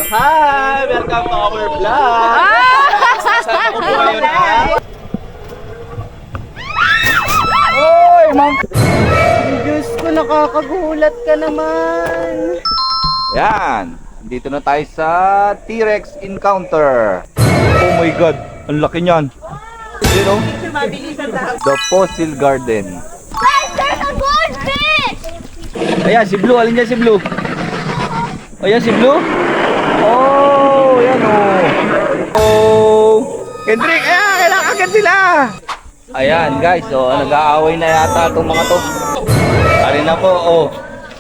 Hi! Welcome to our vlog! Saan ako po ngayon na? Oy, ma'am! Diyos ko, nakakagulat ka naman. Yan! Dito na tayo sa T-Rex Encounter. Oh my God! Ang laki niyan! You know? The Fossil Garden. Guys, there's a goldfish! Ayan, si Blue. Alin dyan si Blue? Ayan si Blue. Oh, yan oh. Oh. Kendrick, ayan, kailangan agad sila. Ayan guys, so nag-aaway na yata itong mga to. Ari na po, oh.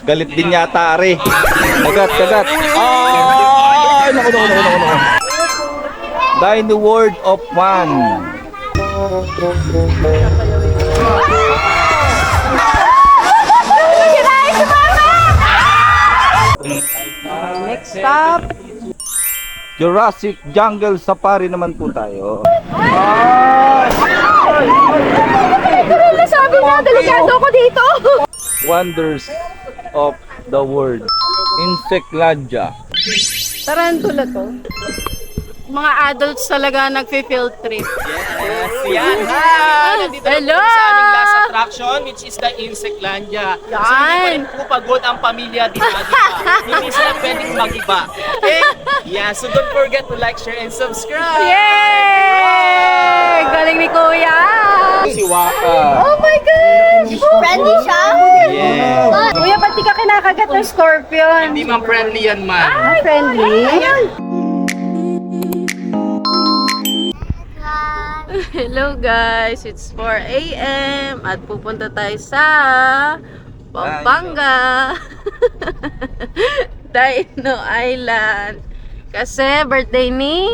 Galit din yata, Ari. Kagat. Ay, naku. Dino World of Fun. Next stop. Jurassic Jungle Safari naman po tayo. Sabi mo, delikado ko dito. Wonders of the world. Insectlandia. Tarantula to. Mga adults talaga nagfi-field trip. Yan! Ha! Nandito na Hello! po sa aming last attraction, which is the Insectlandia. So hindi pa rin po pagod ang pamilya di mag-iba. Hindi sila pwedeng mag-iba. Okay? Yeah, so don't forget to like, share, and subscribe! Yay! Galing ni Kuya! Si Waka. Oh my gosh! Friendly siya? Yeah. Kuya, ba't di ka kinakagat ng scorpion? Hindi man friendly yan, man. Ay, friendly? Hello guys, it's 4 AM at pupunta tayo sa Pampanga Dino Island kasi birthday ni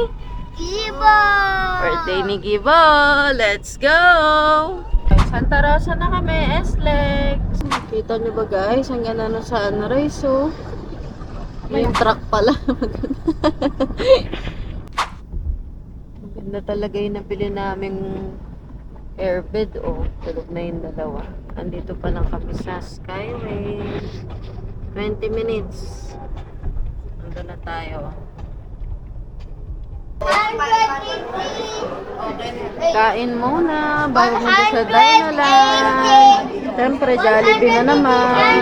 Gibo. Let's go! Santa Rosa na kami, SLEX. Kita nyo ba guys, ang ganda na sa Sunrise oh. May truck pala. Maganda talaga yung nabili naming airbed oh. Tulog na yung dalawa. Andito pa lang kami sa Skyway. 20 minutes. Nandun na tayo. Kain muna bago punta sa Dinoland. Siyempre, Jollibee na naman.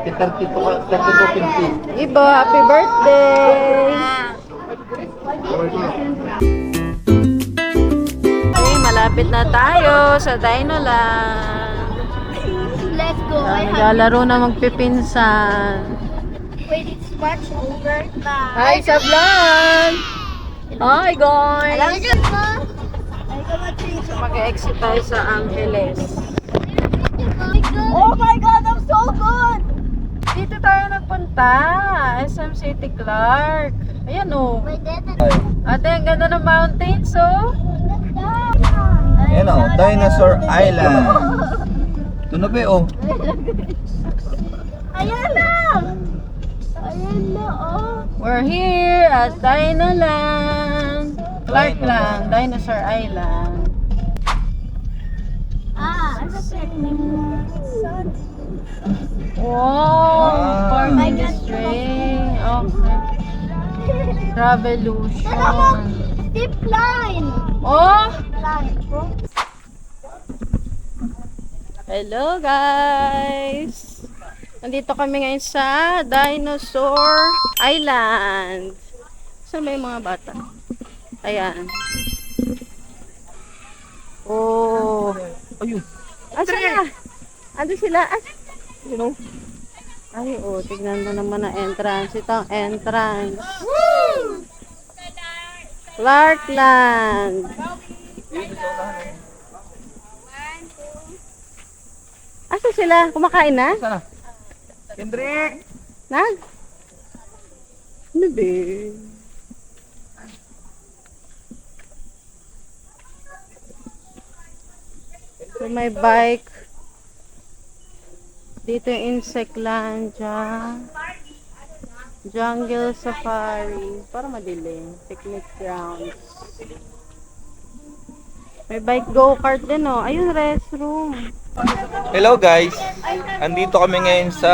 32.50. Ibo, happy birthday! Okay, malapit na tayo sa Dinoland. Let's go. Naglalaro na magpipinsan. Wait, it's much over now. Hi sa vlog! Hi guys! Mag-exit tayo sa Angeles. Oh my God, I'm so good! Dito tayo nagpunta. SM City Clark. Ayan o. Ate, ang ganda ng mountains oh. Ayan o, Dinosaur Island. Ito na ba oh? Ayan na! Ayan na, oh. We're here at Dinoland. Clarkland, Dinosaur Island. Ano Wow! Park my God. string. Okay. Travelution. Zip line! Oh! Line. Hello guys! Nandito kami ngayon sa Dinosaur Island. Saan ba yung mga bata? Ayan. Oh! Ayun. Asa na? Ando sila? Ay, oh, tignan mo naman ang entrance. Ito ang entrance. Woo! Clarkland. Asa sila? Kumakain na? Sana? Kendrick! Nag? Ano ba? So, may bike. Dito yung Insectlandia. Jungle Safari. Para madilim. Picnic grounds. May bike go-kart din oh. Ayun, restroom. Hello guys! Andito kami ngayon sa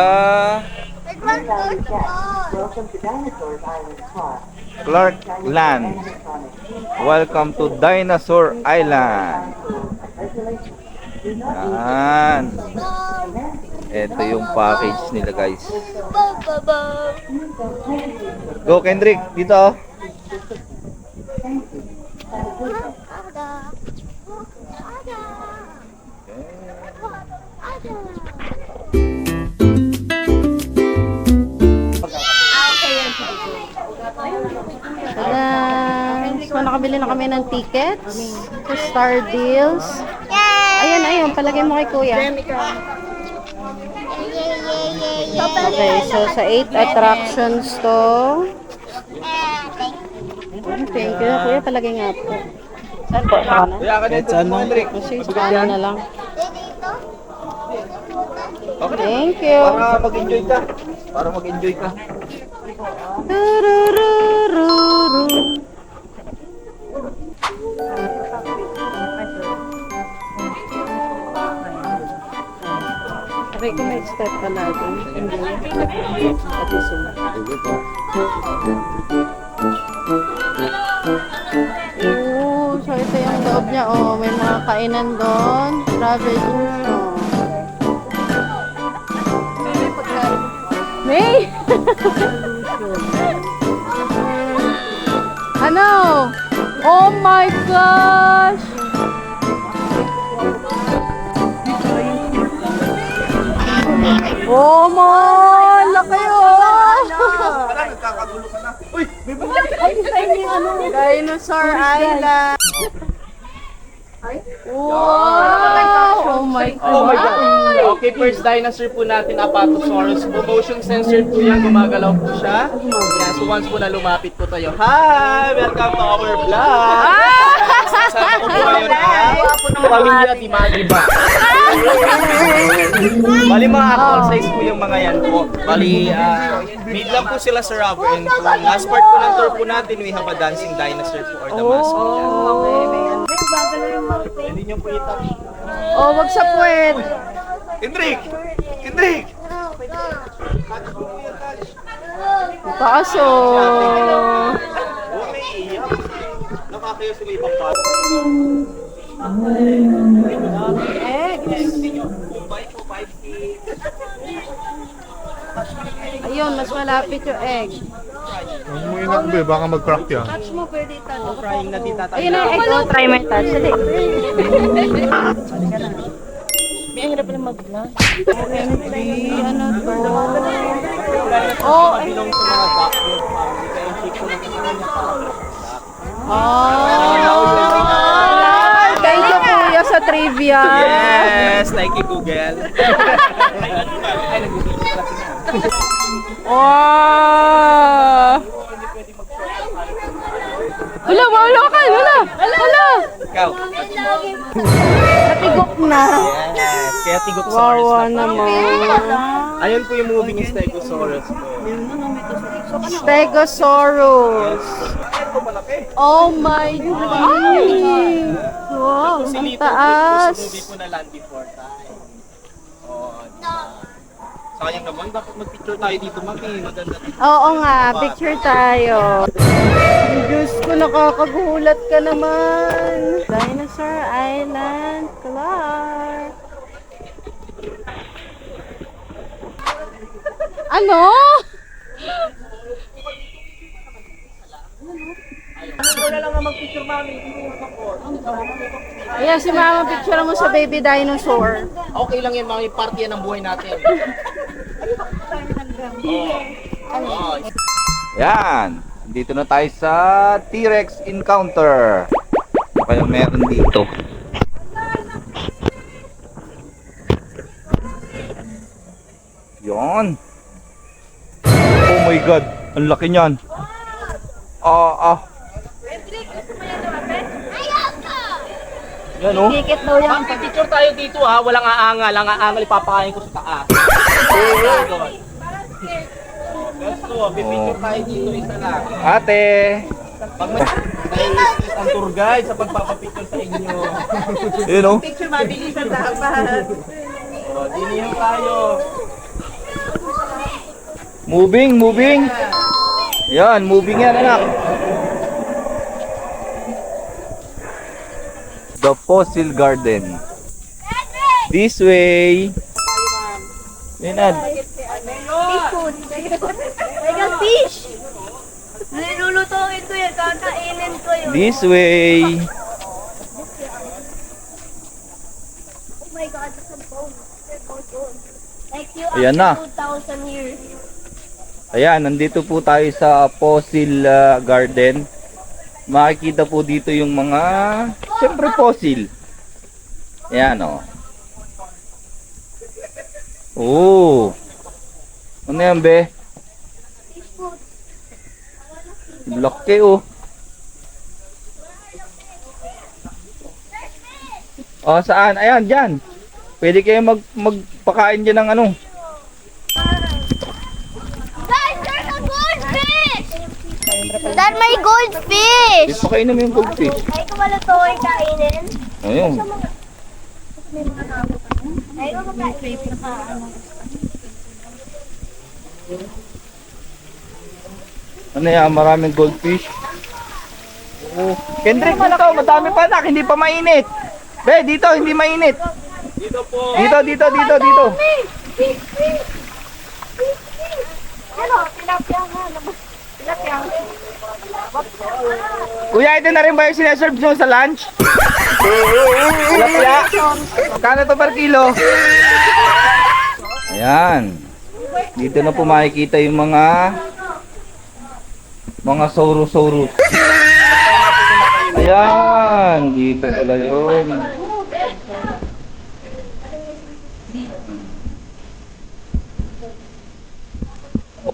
Clark Land. Welcome to Dinosaur Island. Yan. Ito yung package nila, guys. Go, Kendrick. Dito. Tada! So, nakabili na kami ng tickets to Star Deals. Ayun, ayun. Palagay mo kay Kuya. Okay, so sa 8 attractions to. Thank you, Kuya. Palagay nga po. Saan po? Saan na? Kuya ka dito, Kendrick. Kasi saan na lang. Okay. Thank you. Para mag-enjoy ka. Para mag-enjoy ka. Tururururu. Okay, kung may step ka na doon. At isunod. Oo, so ito yung loob niya. Oh, may mga kainan doon. Travel tour. May! Ano? Oh my gosh! Oh my! Laki oh! Dinosaur Island! Wow! Oh my God! Oh my God. Okay, first dinosaur po natin, Apatosaurus. Motion sensor po yan, gumagalaw po siya. Yeah, so once po na lumapit po tayo. Hi! Welcome to our vlog! Kasama ko po ngayon ang pamilya di Magiba. Bali mga actual size po yung mga yan po. Bali, made lang po sila sa rubber. And kung last part po ng tour po natin, we have a dancing dinosaur po or the mascot. Hindi nyo po itouch. Oh, wag sa puwet! Kendrick! Kendrick! Kaso... Huwag may iiyak. Nakakayo sila ibang pa. Ayun, mas malapit yung egg. Huwag mo inakbe, baka mag-crack yan. Touch mo, pwede touch. Trying na tita tayo. Ayun na yung egg. Oh, try my touch. Dali. May hirap na mag-vlog. Ano to? Oh, belong sa mga backward family. Kaya yung chick ko na kanya Thank you, Kuya, sa trivia. Yes, thank you Google. Ay, nag-video kasi na. Wow! Wala, wala ka! Wala! Wala! Ikaw. Natigok na. Yes, kaya Tigosaurus Wawa na tayo. naman. Ayun po yung moving Stegosaurus po. Stegosaurus. Oh my God! Wow, Si ang Lito po taas. sa movie po na Land Before Time. Oh, sayang naman, dapat mag-picture tayo dito, Mami. Maganda dito. Oo nga, picture tayo. Diyos ko, nakakagulat ka naman. Dinosaur Island, Clark. Ano? Wala lang nga mag-picture, Mami. Ayan, si Mama, picture mo sa baby dinosaur. Okay lang yan, Mami. Party yan ng buhay natin. Oh. Yan. Dito na tayo sa T-Rex Encounter. Ano kayang meron dito? Yon. Oh my God. Ang laki niyan. Yan, oh. Ticket daw yan. Ma'am, picture tayo dito ha. Walang aangal. Ang aangal ipapakain ko sa taas. Gusto, pipicture tayo dito isa lang. Ate. Pag may nai-stress ang tour guide sa pagpapapicture sa inyo. Yun oh. Picture mabilisan dapat. O, dinihan tayo. Moving, moving. Yan, moving yan anak. The fossil garden. This way. Yan. Fish food. Like a fish. Nilulutuin ko yan. Kakainin ko yun. This way. Oh my God, that's a bone. Like you Ayan na. after 2,000 years. Ayan, nandito po tayo sa fossil garden. Makikita po dito yung mga, siyempre fossil. Ayan o. Oh. Ano yan be? Laki oh. Oh, saan? Ayan, dyan. Pwede kayo magpakain dyan ng ano. Guys, there's a goldfish! Dad, may goldfish! Pakain naman yung goldfish. Ay, kumala to ay kainin. Ayun. Ay, kumakain. Ano yan? Maraming goldfish. Oh. Kendrick, ano to? Madami pa nak. Hindi pa mainit. Be, dito. Hindi mainit. Dito po. Dito. Ano? Tilapia nga. Tilapia. Kuya, ito na rin ba yung sineserve nyo sa lunch? Tilapia. Kano to per kilo? Ayan. Dito na po makikita yung mga saurus. Ayan. Dito pala yun.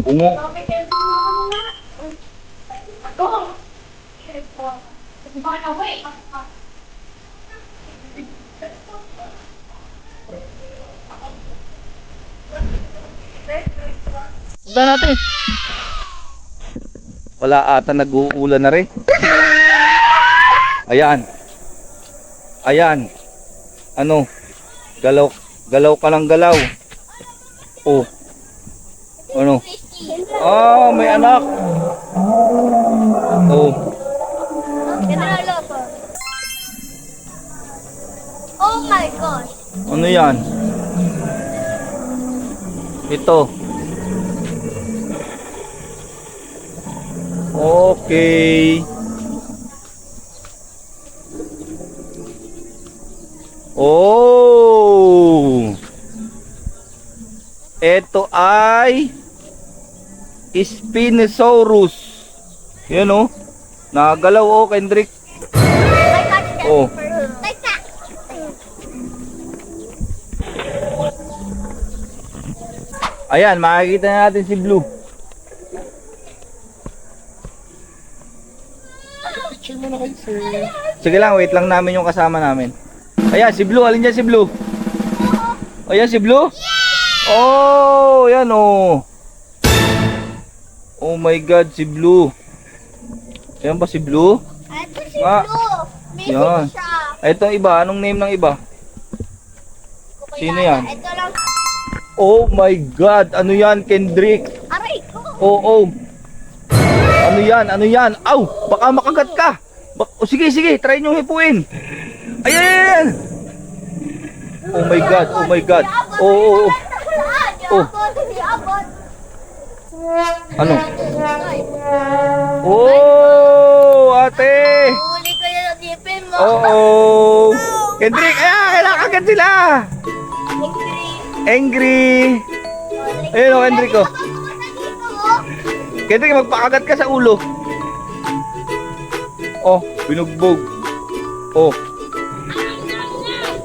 Bungo. Tignan natin. Wala ata nag-uulan na rin. Ayan. Ano? Galaw ka ng galaw. Oh. Ano? Ah, may anak. Oh. Oh my gosh. Ano yan? Ito. Okay. Oh. Ito ay Spinosaurus. Yan oh. Nagalaw oh, Kendrick. Oh. Like that. Ayan, makikita na natin si Blue. Sige lang, wait lang namin yung kasama namin. Ayan, si Blue. Alin dyan si Blue? Ayan si Blue? Oh, yan oh. Oh my God, si Blue. Ayan ba si Blue? Ito si Ah, Blue. Missing yan. siya. Ito iba, anong name ng iba? Sino yan? Ito lang. Oh my God, ano yan, Kendrick? Aray ko. Oo. Ano yan? Ano yan? Aw! Baka makagat ka! Oh, sige, try nyo hipuin! Ayan! Oh my God! Oh my God! Oo! Oh. Ano? Oh! Ate! Huli ko yung dipin mo. Oo! Kendrick! Kailangan agad sila! Angry! Ayun o, Kendrick oh. Kendrick, magpakagat ka sa ulo. Oh, binugbog. Oh.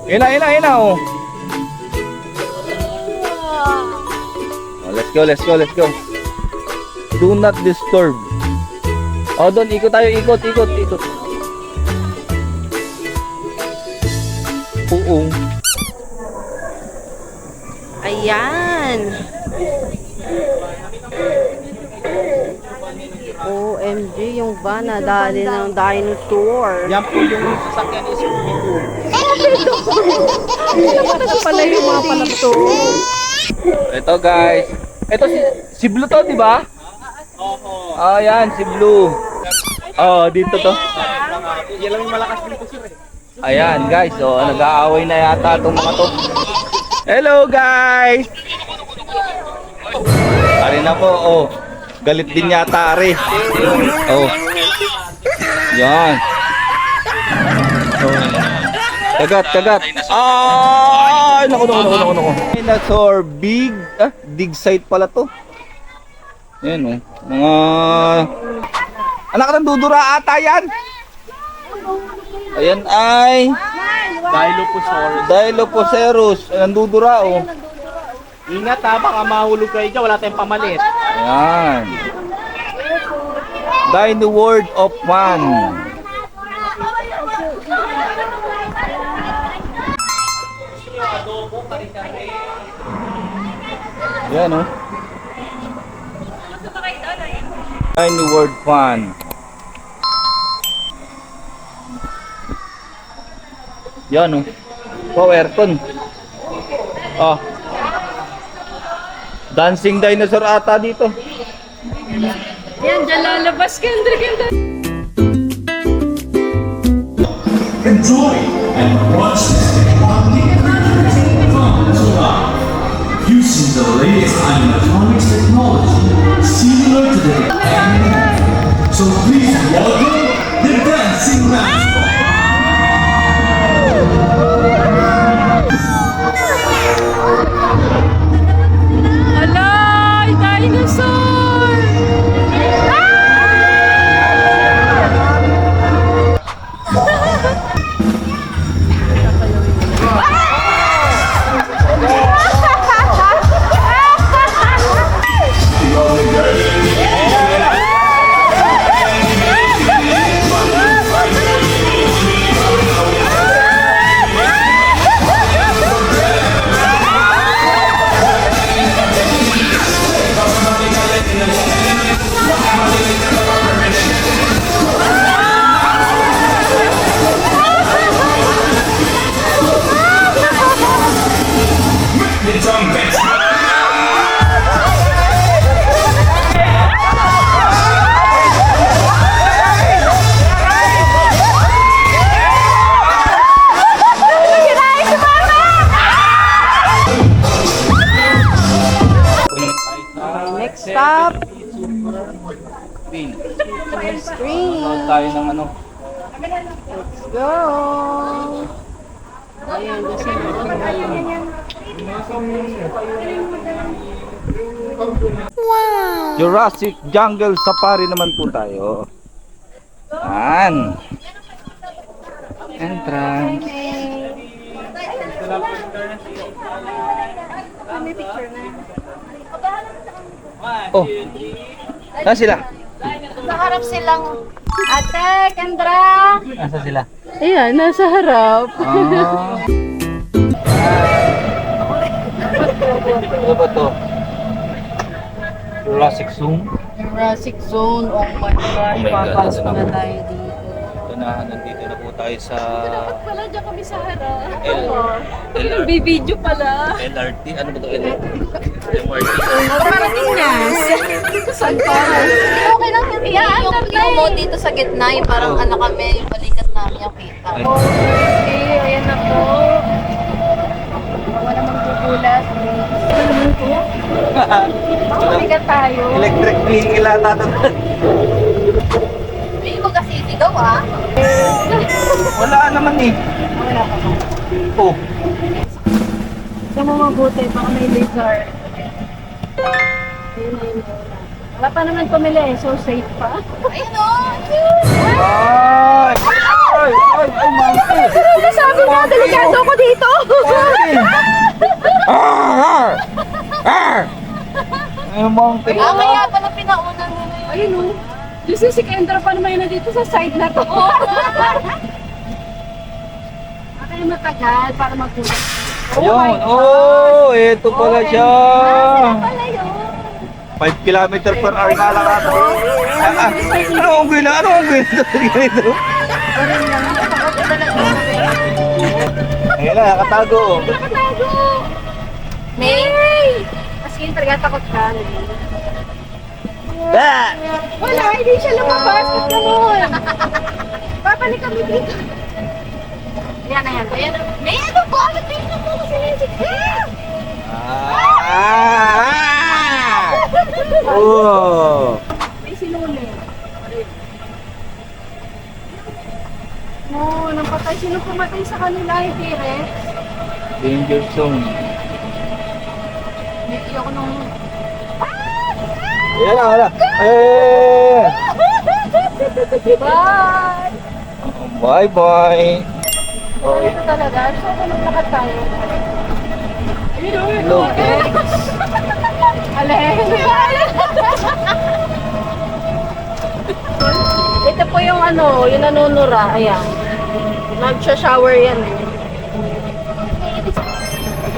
Yun na, oh. Oh, let's go. Do not disturb. Oh, doon, ikot tayo, ikot. Oo. Ayan. OMG, yung van nadali ng dinosaur. Yan po yung sasakyan ni Sir Mito. Ito pala yung mga palapto. Ito guys, Ito si Blue to, di ba? Opo. Ah, yan, si Blue. Oh, dito to. Yan lang yung malakas dito sir eh. Ayan, guys. Oh, nag-aaway na yata itong mga to. Hello, guys! Ari na po, oh. Galit din yata, Ari. Oh. Yan. Oh. Kagat. Ay, naku. Dinosaur, dig site pala to. Yan, oh. Mga... Anak ng dudura ata yan. Ayan ay... Dilophosaurus. Nandudura, oh. Ingat ha, baka mahulog kayo dyan, wala tayong pamalit. Ayan. Dino World of Man. Yan, oh. Dino World Fun. Yan, oh. Wow, Ayrton. Oh. Dancing dinosaur ata dito. Yan, dyan lalabas, Kendrick. Enjoy and watch this technology come to life using the latest animatronics technology similar to the anime. So please welcome the Dancing Mascot. Alay, dinosaur! Next stop, Green. screen. Manood tayo ng ano. Let's go. Ayan, kasi Jurassic Jungle Safari naman po tayo. Yan. Entrance. Oh. Saan sila? Sa harap silang, Ate, Kendra! Nasaan sila? ayan, nasa harap. Ah. Ano ba to? Jurassic Zoo? Jurassic Zone. Oh my gosh, Oh my God, papasok ano na na? tayo dito. Ito na, nandito na po tayo sa Wala dyan kami sa harap. LRT. Bibidyo pala. LRT? Ano ba to? LRT? MRT? Parating yes. Saan pa? Okay lang yun. Yung mo dito sa gitna, yung parang ano kami, yung balikat namin yung kita. Ay. Okay, ayan na po. Wala namang tutulas. Wala naman po. Makalikat tayo. Electric vehicle ata to. Hindi mo kasi sigaw ah. Wala naman eh. Oh. Ito mo mabuti, baka may lizard. Ayun na yun. Wala pa naman pumili, so safe pa. Ayun o! Ay! Ay! Ay! Monkey! Ano sabi mo? Delikado ko dito! Ah! Ah! Ay, monkey! Ah, kaya pala pinauna nila yun. Ayun o. Diyos si Kendra pa naman na dito sa side na to. Kaya matagal para magkulang. Ayun! Oh! Ito pala siya! Pala yun. 5 km per hour na lang ata. Ano ang gina? Ano ang gina? Ganito. Ayun na, nakatago. May! Skin, talaga takot ka. Ah! Wala, hindi siya lumabas. Ba't naman? Babalik kami dito. Yan na yan. Ayan. May ano po? Ano tingnan mo? Sinisik ka! Ah! Oh! May sinuli. No, napatay. Sino pumatay sa kanila? Hindi rin. Danger zone. Hindi ako nung... Ayan na, wala. Eh! Bye! Bye-bye. Oh, ito talaga. So, ako maglakad tayo. Hello. Ito po yung ano, yung nanunura. Ayan. Nag-shower yan eh.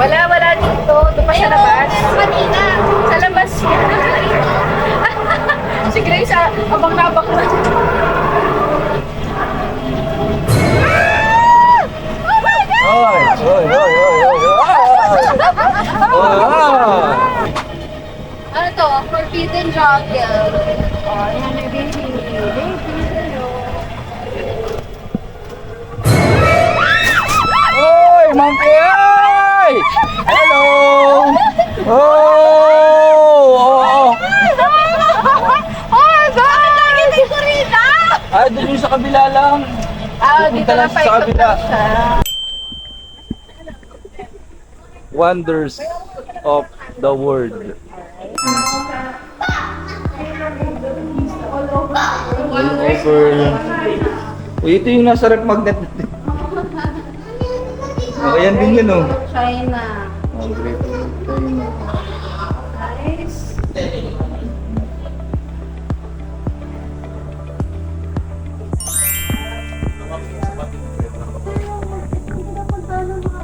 Wala dito. Doon pa sa labas. Kanina. Sa labas siya. Si Grace, abang-abang na. Oy, oy, oy, oy, oy, oy. Ano to? Forbidden Jungle. Oh, yan na baby. Oy, monkey! Oy! Hello! Oh! Oh! Oh my God! Nagitin ko rin Ay, doon yung sa kabila lang. Dito na Sa kabila. Wonders of the world. All over. Uy, ito yung nasa rep magnet natin. Oh, ayan din yun, oh. China. Oh, great. China.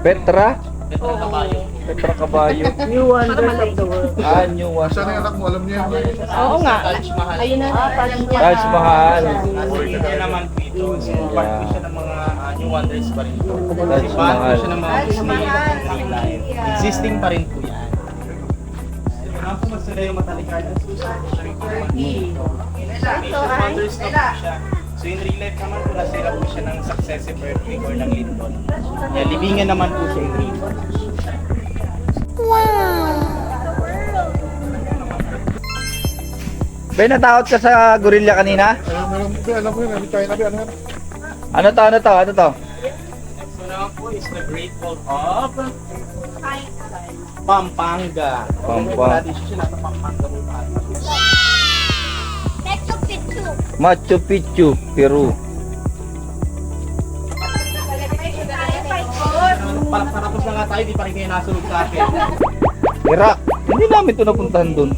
Petra? Petra Kabayo. Petra Kabayo. New wonders of the world. Ah, new one. Sana yung anak mo, alam niya yun. Oo nga. Taj Mahal. Ayun na. Taj Mahal. Kasi niya naman po ito. So, part po siya ng mga new wonders pa rin po. Taj Kasi part po Mahal. siya ng mga Disney real life. Existing pa rin po yan. Ito nga po mas sila yung matalikan ng susunod. Major wonders na po siya. So in real life naman po nasira po siya ng successive earthquake or ng lindol. Kaya libingan naman po siya in real life. Ben, natakot ka sa gorilla kanina? Alam mo yun, China, ano yan? Ano to? Ano to? Ano to? So naman po is the Great Wall of Pampanga. Pampanga. Dati siya nasa Pampanga po tayo. Next to picture. Machu Picchu, Peru. Palapos na nga tayo, di pa rin kayo nasunod sa akin. Iraq. Hindi namin ito napuntahan doon.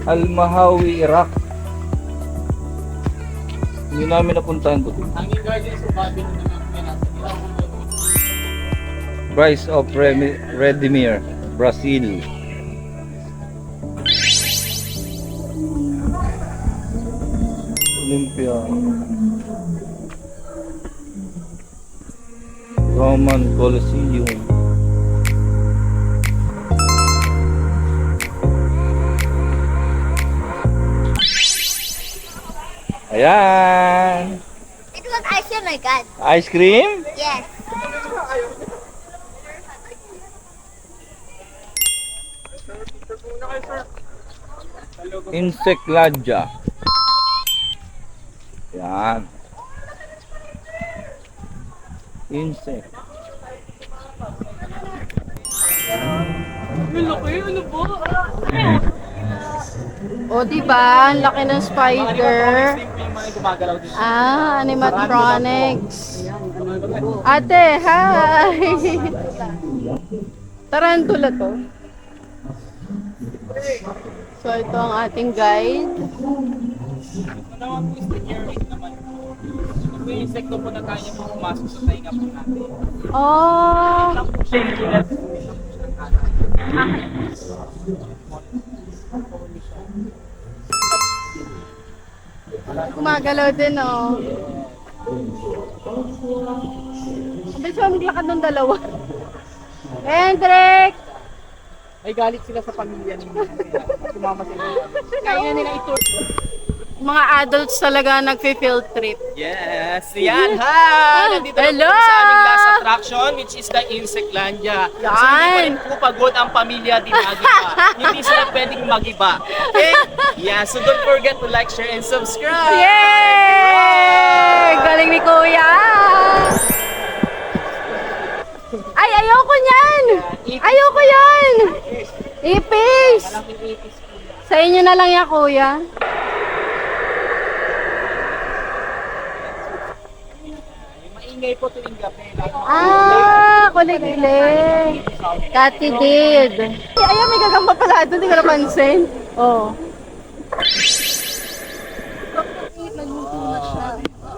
Al-Mahawi, Iraq. Hindi namin napuntahan doon. Ang Gardens of Babylon naman po yan nasa Iraq. Rise of Redimir, Brazil. Olympia. Roman Colosseum. Ayan! It was ice, oh my God. Ice cream? Yes. Insectladia. Yan. Insect. O, diba? Ang laki ng spider. Yung mga gumagalaw dito. Animatronics. Ate, hi! Tarantula to. So, ito ang ating guide. Ito naman po is the earwig naman po. Ito po yung insekto po na kaya po pumasok sa tainga po natin. Oh! Lang po siya yung ilan. Gumagalaw din, oh. Sabi siya maglakad ng dalawa. Hendrik! Ay galit sila sa pamilya ninyo. Sumama sila. Kaya nila ito. Mga adults talaga nagfi-field trip. Yes! Yan! Ha! Nandito na Hello! po sa aming last attraction, which is the Insectlandia. So, hindi pa rin po pagod ang pamilya di magiba. Hindi sila pwedeng magiba. Okay? Yeah, so don't forget to like, share, and subscribe! Yay! Galing ni Kuya! Ay, ayoko niyan! Ayoko yan! Ipis! Sa inyo na lang yan, Kuya. Maingay po tuwing gabi. Kulig-lig. Katidid. Ayan, may gagamba pala doon. Hindi ko napansin. Oo.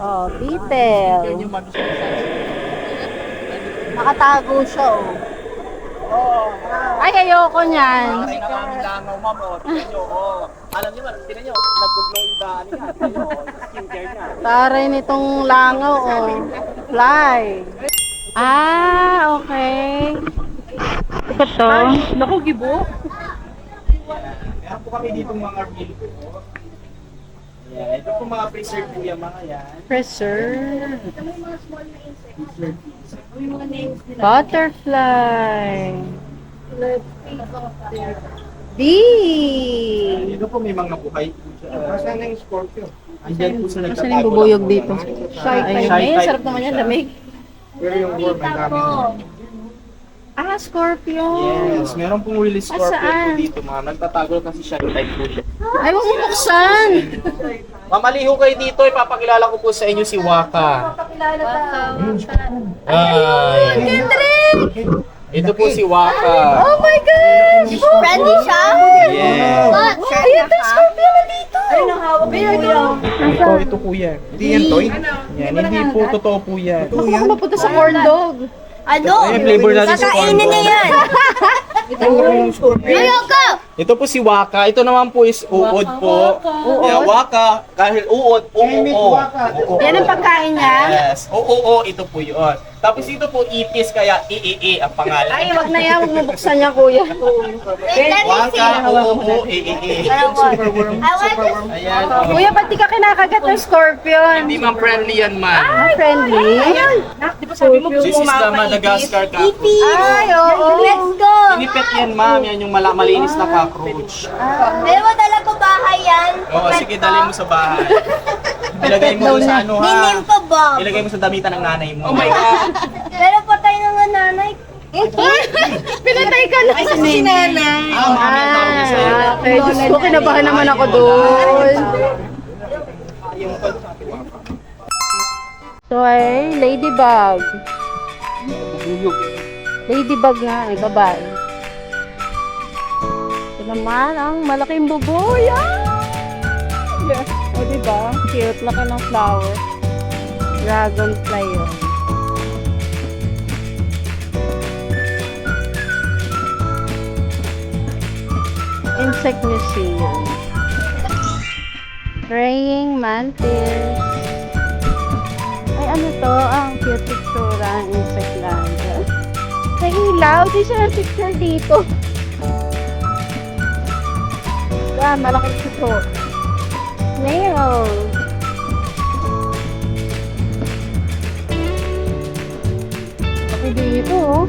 Oh, beetle. Nakatago siya, oh. Ay, ayoko niyan. Ay, nakamilangaw, ma'am. Tignan nyo, alam niyo, tignan nyo, nag-glow yung daan niya. Tignan nyo, skincare niya. Taray nitong langaw, oh. Fly. Ah, okay. Ito to. Naku, gibo. Meron po kami dito mga reel po. Ayan, ito po mga preserve po yung mga yan. Preserve. Butterfly. Bee. Dito po may mga buhay po siya. Saan na yung scorpio? Andyan po sa Saan nagtatago. yung bubuyog dito? Shy type. Ay, sarap naman yan, lamig. Pero yung worm ay dami. Ah, Scorpio. Yes, meron pong release scorpio saan? po dito mga. Nagtatago kasi shy type po siya. Ay, huwag mo buksan. Mamaliho kayo dito, ipapakilala ko po sa inyo si Waka. Ay, ito po si Waka. Oh my gosh! Friendly siya? Yes. Ayun, yung Scorpio na dito. Ay, nahawak ko yan. Ito kuya. Hindi yan toy? Yan, hindi po totoo po yan. Ako mapunta sa corn dog. Ayan, flavor natin sa corn dog. yan. Ayoko! Ito po si Waka. Ito naman po is uod po. Yeah, Waka. Kahit uod, oo. Yan ang pagkain niya. Yes. Oo, ito po yun. Tapos ito po itis, kaya iii ang pangalan. Ay, wag na yan. Huwag mo buksan niya, kuya. Waka, oo, iii. Ayan. Kuya, ba't di ka kinakagat ng scorpion? Hindi man friendly yan man. Ay, friendly. This is the Madagascar cockroach. Ay, oo. Let's go! Inipet yan ma'am, yan yung malinis na cockroach. Pero dala ko bahay yan. Oo, sige, dali mo sa bahay. Ilagay mo doon sa ano ha. Ninim ko, Bob. Ilagay mo sa damitan ng nanay mo. Oh my God! Pero patay na nga nanay. Pinatay ka na sa sinanay. Mami, ang tawag niya sa'yo. Okay, Diyos ko, kinabahan naman ako doon. So ay, ladybug. Ladybug nga, ay babae. Ito naman ang malaking buboy. O diba? Cute, laki ng flower. Dragonfly yun. Insect Museum. Praying mantis. Ay, ano to? Ang cute pictura ng Insectlandia. May ilaw. Di siya ng picture dito. Yan, malaking ito. Snail. Ako dito, oh.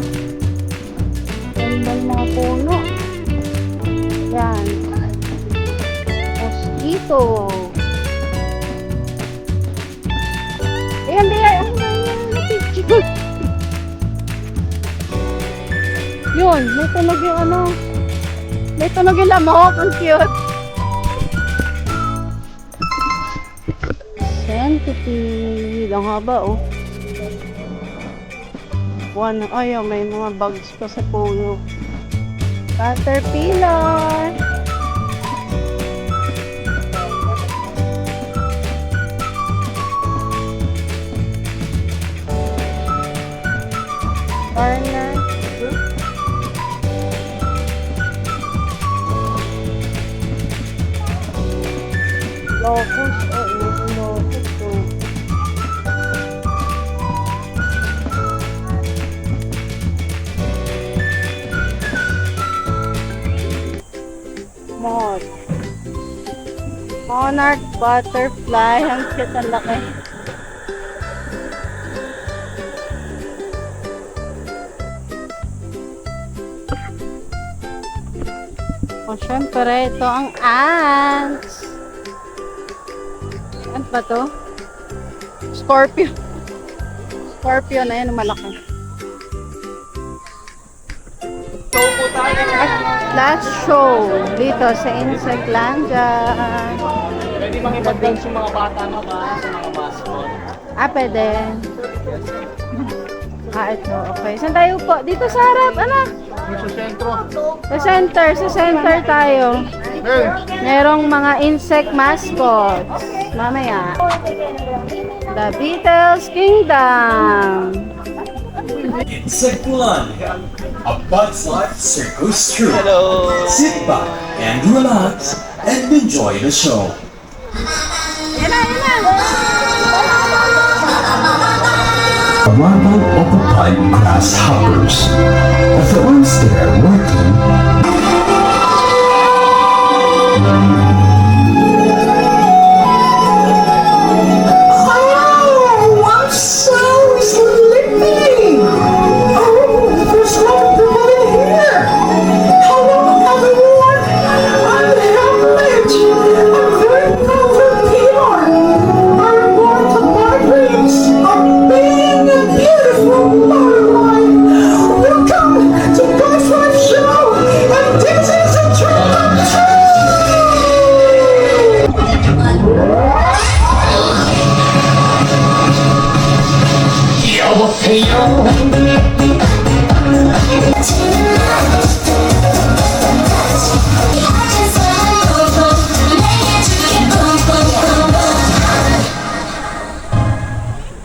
Ganda ng mga puno. Yan. Mosquito. Ayan, ayan. Picture. Yun, may tunog yung ano. May tunog yung lamok. Ang cute. Centipede. Ang haba, oh. One, ay, may mga bugs pa sa puno. Caterpillar. Garner. Locust. Oh, yung locust. Oh. Monarch butterfly. Ang cute, ang laki. O, syempre, ito ang ants. Ant ba to? Scorpio. Scorpio na yan, malaki. So po tayo. Last show dito sa Insectlandia. Pwede makipag-dance yung mga bata na ba sa mga mascot? Pwede. Ito. Okay. Saan tayo po? Dito sa harap, anak. Sa sentro. Sa center tayo. Merong mga insect mascots. Mamaya. The Beatles Kingdom. Insectlandia, a Buds Life Circus tour. Hello! Sit back and relax and enjoy the show. Arrival of the pipe grasshoppers. Of the ones there working. Oh, I'm so sleepy. Oh, there's no one in here. Hello, everyone. I'm Hamlet. I'm going over here. I'm going to my dreams of being a beautiful butterfly. Welcome to Buds Life Show, and this is a dream.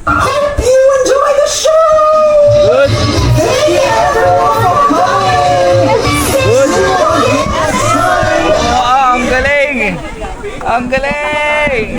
Hope you enjoy the show. Good! Hey everyone, Ang galing! Ang galing!